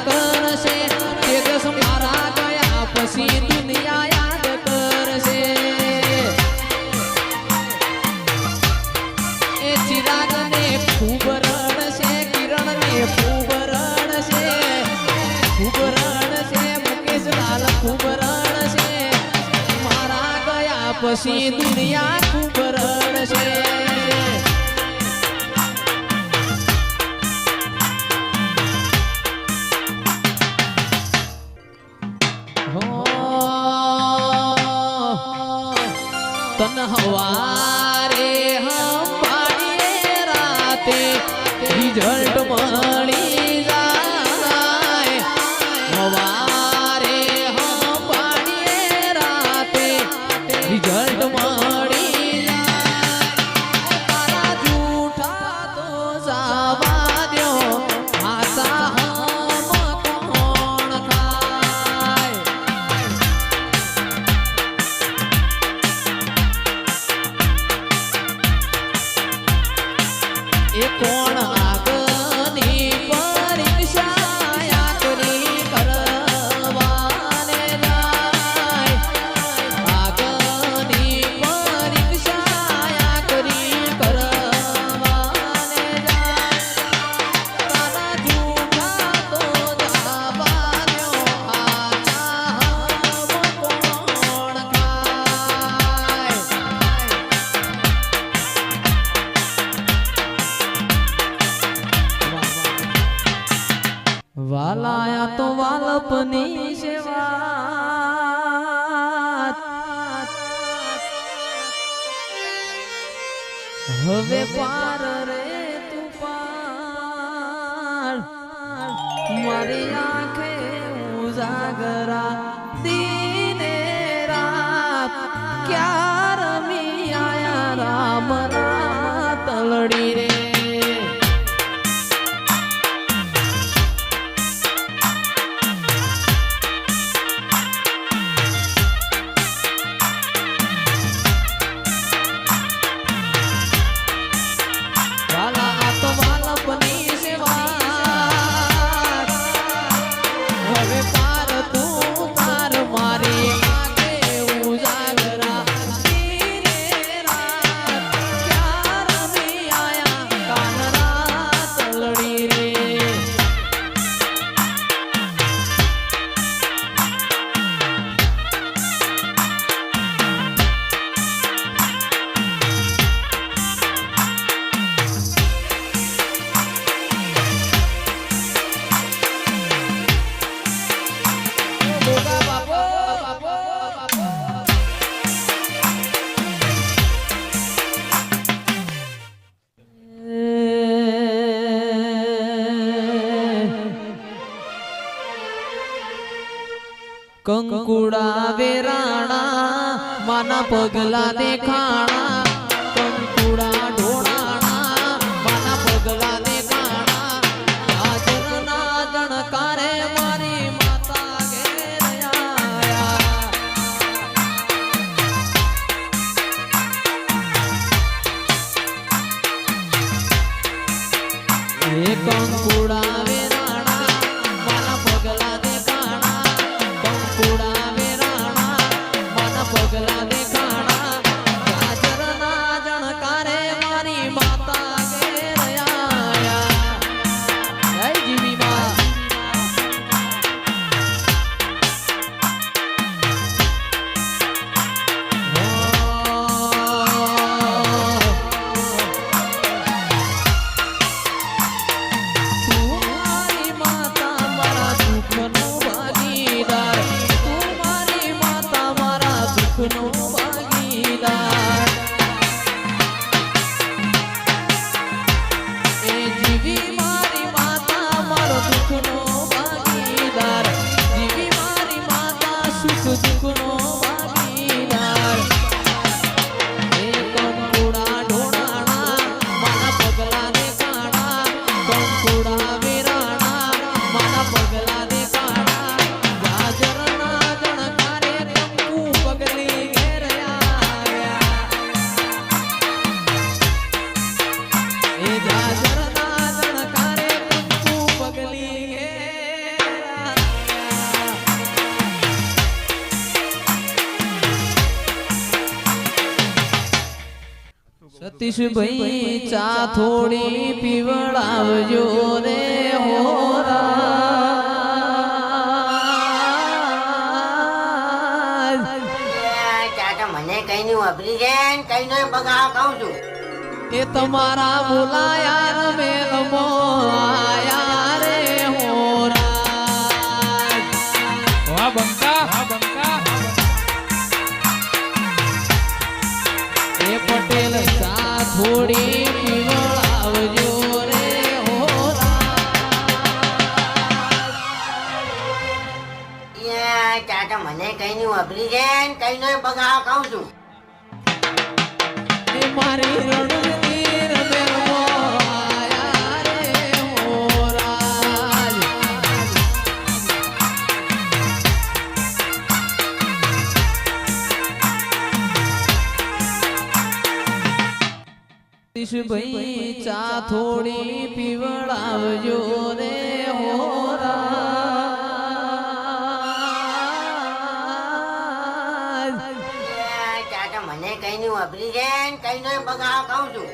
કરશે તેજસ મારા ગયા પછી દુનિયા યાદ કરશે એ ચિરાગ ને ખૂબ રડશે કિરણ ને ખૂબ રડશે મુકેશ લાલ ખૂબ રડશે મારા ગયા પછી દુનિયા ખૂબ રડશે तन हवारे हम पाड़िए राते रिजल्ट मળી જાય हवारे हम पाड़िए राते रिजल्ट मળી જાય તારા જૂઠા તો જવા દ્યો આશા હમ કોણ ખાય એ કોણ આગની પરીક્ષા યાત્રી કરવાને જાય આગની પરીક્ષા યાત્રી કરવાને જાય તારા જૂઠા તો જવા દ્યો આશા હમ કોણ ખાય વાલાયા તો વાલપની સેવા હવે પાર રે તું પાર મારી આંખે ઉજાગરા દીને રાત ક્યાં રમી આયા રામ રાત તલડી રે હવે પાર તું તાર મારી આંખે ઉજાગરા દીને રાત ક્યાં રમી આયા કાન રાત તલડી રે કંકુડા વેરાણા માના પગલા દેખાણા કંકુડા ઢોળાણા માના પગલા દેખાણા હાજરના જણકારે મારી માતા ઘેર આયા એ કંકુડા વેરાણા માના પગલા દેખાણા કંકુડા વેરાણા માના પગલા દેખાણા હાજર તીશભાઈ ચા થોડી પીવડાવજો રે હોરા ચાચા મને કઈ નહીં વાપરી છે કઈ નો બગાડ કહું છું એ તમારા બોલાયા મેલમો આયા રે હોરા વાહ બંકા હા બંકા એ પટેલ ચા થોડી પીવડાવજો રે હોરા ચાચા મને કઈ નહીં વાપરી છે કઈ નો બગાડ કહું છું એ મારી રણવીર મેલમો આયા રે હોરા તીશભાઈ ચા થોડી પીવડાવજો રે હોરા ચાચા મને કઈ નહીં વાપરી છે કઈ નો બગાડ કહું છું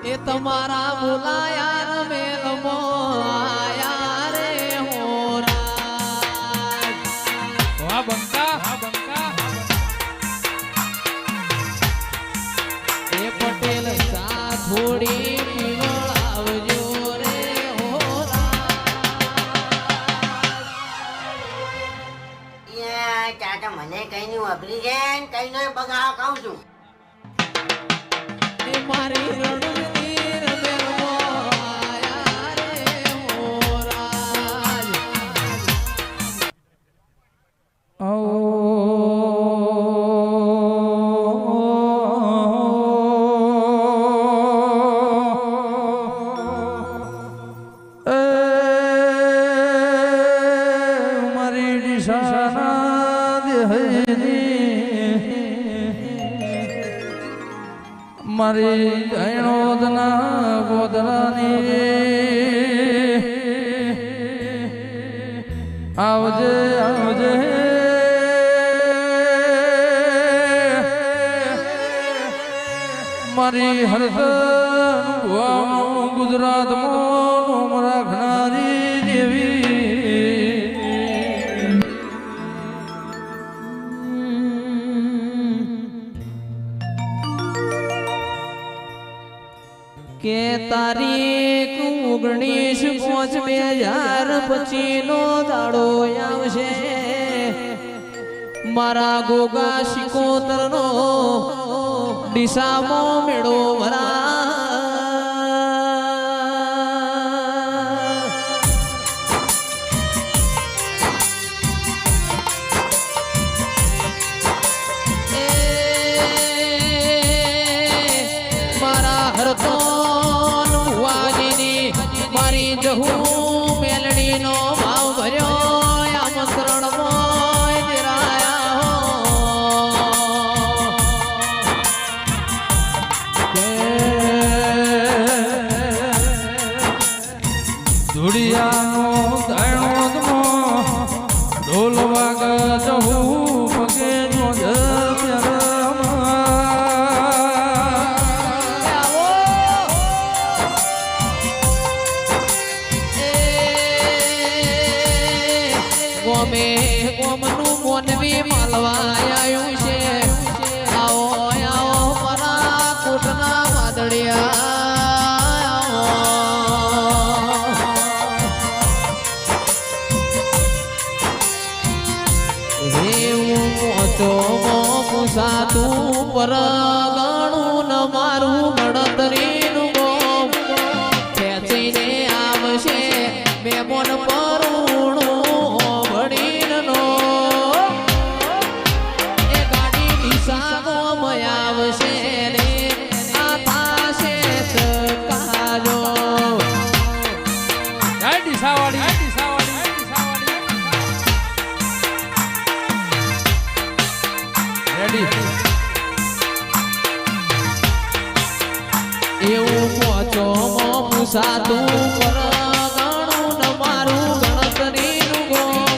એ તમારા બોલાયા મેલમો આયા રે હોરા વાહ બંકા હા બંકા એ પટેલ ચા થોડી પીવડાવજો રે હોરા ચાચા મને કઈ નહીં વાપરી છે કઈ નો બગાડ કહું છું એ મારી રણવીર મેલમો આયા રે હોરા મારી દિશાના દેહની મારી જૈણોદના ગોદરાની આવજે આવજે મારી હરદન ગુજરાતમાં રાખનારી દેવી કે તારીખ 19/5/2025 નો દાડો આવશે મારા ગોગા શિકોતર નો ડીસામો મેળો ભરા મારા હરતો મારી જહુ મેલડી નો ભાવ ભર્યો આમંત્રણ મોય ધૂળિયાનો દાણોદનો ઢોલ વાગ જહુ પગે નો ગોમે ગોમનું મોનવી માલવા આવ્યું છે આવો આવો મારા કોટના વાદળિયા એવું મોતો સાતું પર ગણું ન મારું ગણતરીનું ગોમ ખેંચીને આવશે મેમોન પરુણું ભણીનો એ ગાડી દિશામાં આવશે રે આ થાશે સકાજો દિશાવાળી રેડી એવું પહોંચો સાતું પર ગણું ન મારું ગણતરીનું ગોમ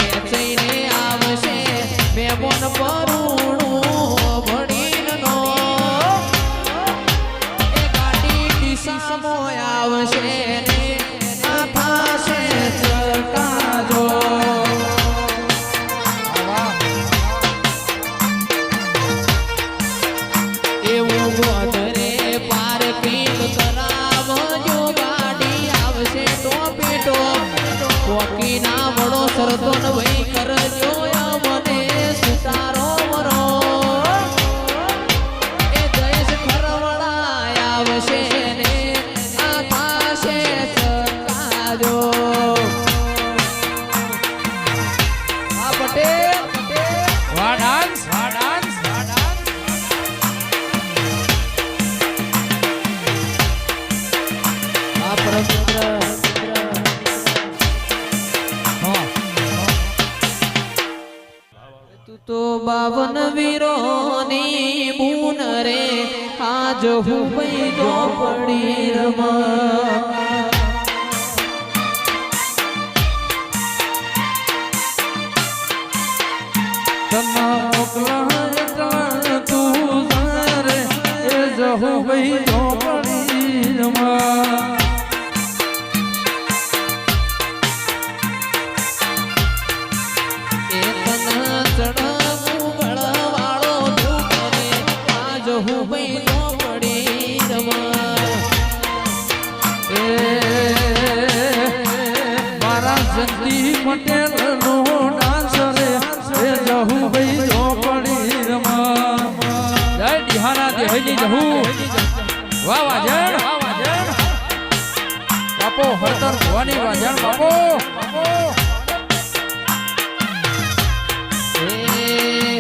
ખેંચીને આવશે મેમોન પરુણું ભણીનો ના વડો સરતો ન વહી કરજો મને સુતારો વરો એ જયેશ ખરવડા આવશે ને આ થાશે ચકાજો આ પટેલ વાહ ડાન્સ વાહ ડાન્સ વાહ ડાન્સ આ પરમપુત્ર તું તો 52 વીરોની બૂન રે આજ હું પૈદો પડી રમા તના મોકલા તું સારે એ જહુ ભાઈ ચોપડી રમા એ તના ચડાવું ગળવાળો ધૂપ રે આજ હું પૈદો પડી રમા એ મારા જંતી પટેલ નો ડાન્સ રે એ જહુ ભાઈ ચોપડી રમા જય દિહાના દેહની જહુ વાહ વાજણ બાપો હરતર ભવાની વાજણ બાપો એ